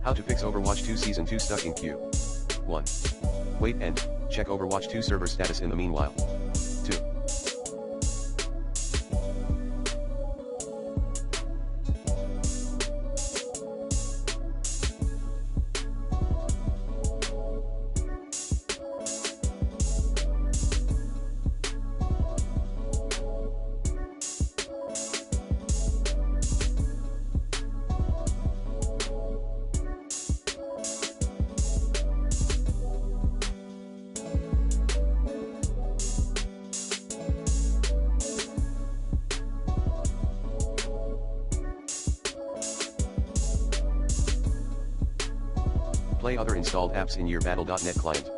How to fix Overwatch 2 Season 2 stuck in queue. 1. Wait and check Overwatch 2 server status in the meanwhile. 2. Play other installed apps in your Battle.net client.